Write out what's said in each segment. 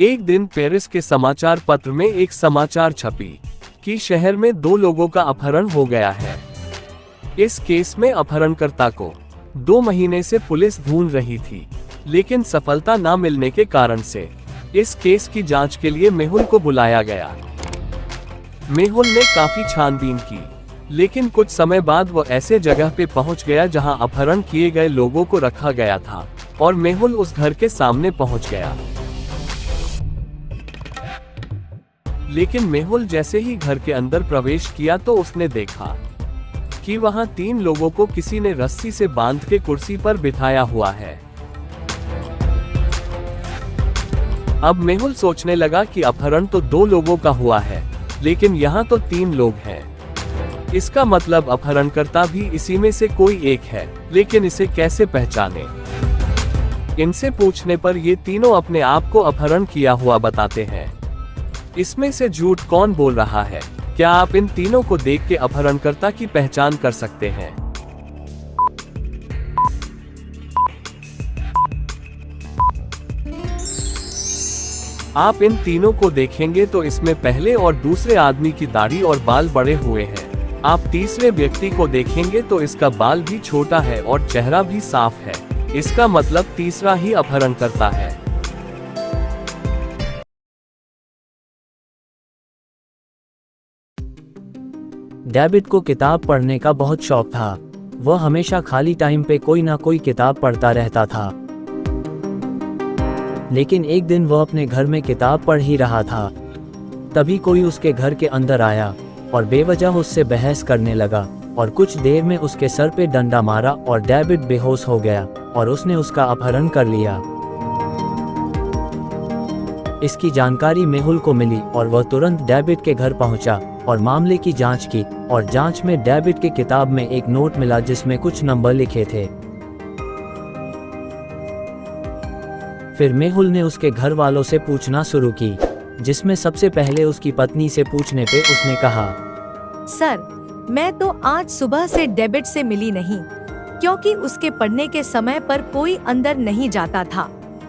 एक दिन पेरिस के समाचार पत्र में एक समाचार छपी कि शहर में 2 लोगों का अपहरण हो गया है। इस केस में अपहरणकर्ता को 2 महीने से पुलिस ढूंढ रही थी, लेकिन सफलता न मिलने के कारण से इस केस की जांच के लिए मेहुल को बुलाया गया। मेहुल ने काफी छानबीन की, लेकिन कुछ समय बाद वो ऐसे जगह पे पहुंच गया जहां अपहरण किए गए लोगों को रखा गया था, और मेहुल उस घर के सामने पहुंच गया। लेकिन मेहुल जैसे ही घर के अंदर प्रवेश किया तो उसने देखा कि वहां 3 लोगों को किसी ने रस्सी से बांध के कुर्सी पर बिठाया हुआ है। अब मेहुल सोचने लगा कि अपहरण तो 2 लोगों का हुआ है, लेकिन यहाँ तो 3 लोग हैं। इसका मतलब अपहरणकर्ता भी इसी में से कोई एक है, लेकिन इसे कैसे पहचाने? इनसे पूछने पर ये तीनों अपने आप को अपहरण किया हुआ बताते हैं। इसमें से झूठ कौन बोल रहा है? क्या आप इन तीनों को देख के अपहरणकर्ता की पहचान कर सकते हैं? आप इन तीनों को देखेंगे तो इसमें पहले और दूसरे आदमी की दाढ़ी और बाल बड़े हुए हैं। आप तीसरे व्यक्ति को देखेंगे तो इसका बाल भी छोटा है और चेहरा भी साफ है। इसका मतलब तीसरा ही अपहरणकर्ता है। डेविड को किताब पढ़ने का बहुत शौक था। वह हमेशा खाली टाइम पे कोई ना कोई किताब पढ़ता रहता था। लेकिन एक दिन वह अपने घर में किताब पढ़ ही रहा था। तभी कोई उसके घर के अंदर आया और बेवजह उससे बहस करने लगा, और कुछ देर में उसके सर पे डंडा मारा और डेविड बेहोश हो गया और उसने उसका अपहरण कर लिया। इसकी जानकारी मेहुल को मिली और वह तुरंत डेविड के घर पहुंचा और मामले की जांच की, और जांच में डेविड के किताब में एक नोट मिला जिसमें कुछ नंबर लिखे थे। फिर मेहुल ने उसके घर वालों से पूछना शुरू की, जिसमें सबसे पहले उसकी पत्नी से पूछने पे उसने कहा, सर, मैं तो आज सुबह से डेविड से मिली नहीं, क्योंकि उसके पढ़ने के समय पर कोई अंदर नहीं जाता था,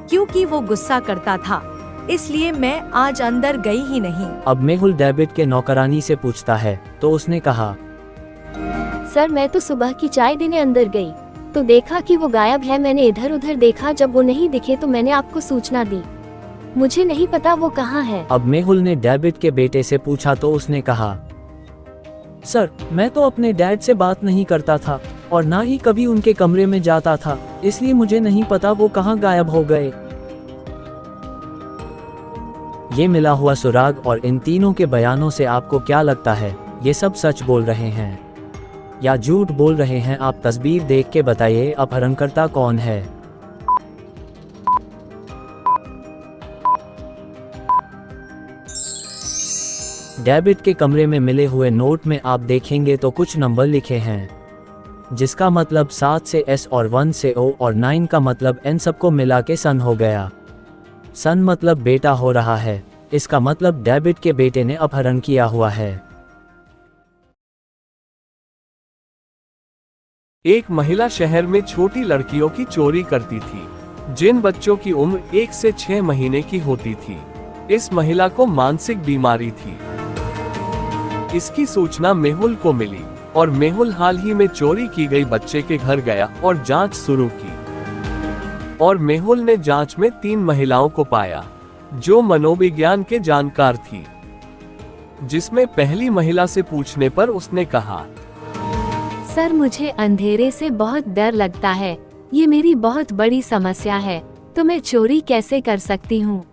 क्योंकि वो गुस्सा करता था, इसलिए मैं आज अंदर गई ही नहीं। अब मेहुल डेविड के नौकरानी से पूछता है तो उसने कहा, सर, मैं तो सुबह की चाय देने अंदर गई तो देखा कि वो गायब है। मैंने इधर उधर देखा, जब वो नहीं दिखे तो मैंने आपको सूचना दी। मुझे नहीं पता वो कहाँ है। अब मेहुल ने डेविड के बेटे से पूछा तो उसने कहा, सर, मैं तो अपने डैड से बात नहीं करता था और ना ही कभी उनके कमरे में जाता था, इसलिए मुझे नहीं पता वो कहाँ गायब हो गए। ये मिला हुआ सुराग और इन तीनों के बयानों से आपको क्या लगता है? ये सब सच बोल रहे हैं या झूठ बोल रहे हैं? आप तस्वीर देख के बताइए, अपहरणकर्ता कौन है? डेविड के कमरे में मिले हुए नोट में आप देखेंगे तो कुछ नंबर लिखे हैं, जिसका मतलब 7 से S और 1 से O और 9 का मतलब N सबको मिला के सन हो गया। सन मतलब बेटा हो रहा है। इसका मतलब डेविड के बेटे ने अपहरण किया हुआ है। एक महिला शहर में छोटी लड़कियों की चोरी करती थी, जिन बच्चों की उम्र 1 से 6 महीने की होती थी। इस महिला को मानसिक बीमारी थी। इसकी सूचना मेहुल को मिली और मेहुल हाल ही में चोरी की गई बच्चे के घर गया और जांच शुरू की। और मेहुल ने जांच में 3 महिलाओं को पाया जो मनोविज्ञान के जानकार थी, जिसमें पहली महिला से पूछने पर उसने कहा, सर, मुझे अंधेरे से बहुत डर लगता है। ये मेरी बहुत बड़ी समस्या है, तो मैं चोरी कैसे कर सकती हूँ?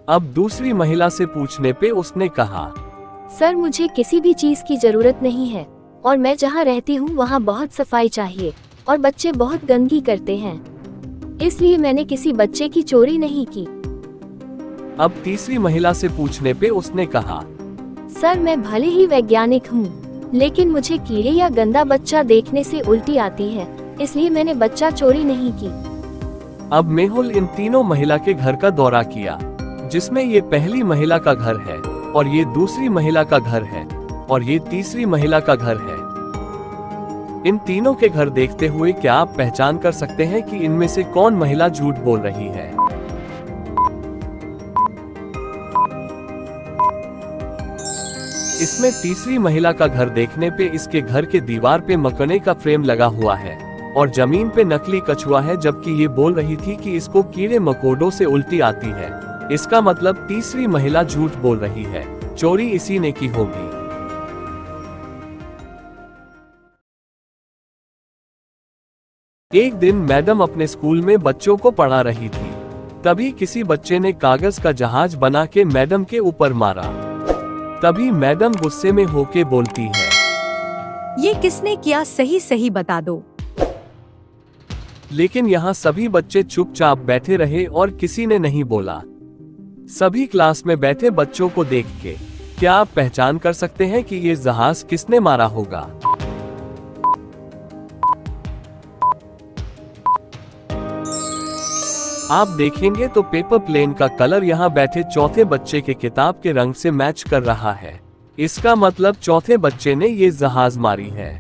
अब दूसरी महिला से पूछने पे उसने कहा, सर, मुझे किसी भी चीज की जरूरत नहीं है और मैं जहाँ रहती हूँ वहाँ बहुत सफाई चाहिए और बच्चे बहुत गंदगी करते हैं, इसलिए मैंने किसी बच्चे की चोरी नहीं की। अब तीसरी महिला से पूछने पे उसने कहा, सर, मैं भले ही वैज्ञानिक हूँ, लेकिन मुझे कीड़े या गंदा बच्चा देखने से उल्टी आती है, इसलिए मैंने बच्चा चोरी नहीं की। अब मेहुल इन तीनों महिला के घर का दौरा किया, जिसमें ये पहली महिला का घर है और ये दूसरी महिला का घर है और ये तीसरी महिला का घर है। इन तीनों के घर देखते हुए क्या आप पहचान कर सकते हैं कि इनमें से कौन महिला झूठ बोल रही है? इसमें तीसरी महिला का घर देखने पे इसके घर के दीवार पे मकने का फ्रेम लगा हुआ है और जमीन पे नकली कछुआ है, जबकि ये बोल रही थी कि इसको कीड़े मकोड़ों से उल्टी आती है। इसका मतलब तीसरी महिला झूठ बोल रही है, चोरी इसी ने की होगी। एक दिन मैडम अपने स्कूल में बच्चों को पढ़ा रही थी, तभी किसी बच्चे ने कागज का जहाज बना के मैडम के ऊपर मारा। तभी मैडम गुस्से में होके बोलती है, ये किसने किया, सही सही बता दो। लेकिन यहाँ सभी बच्चे चुपचाप बैठे रहे और किसी ने नहीं बोला। सभी क्लास में बैठे बच्चों को देख के क्या आप पहचान कर सकते हैं कि ये जहाज किसने मारा होगा? आप देखेंगे तो पेपर प्लेन का कलर यहाँ बैठे चौथे बच्चे के किताब के रंग से मैच कर रहा है। इसका मतलब चौथे बच्चे ने ये जहाज मारी है।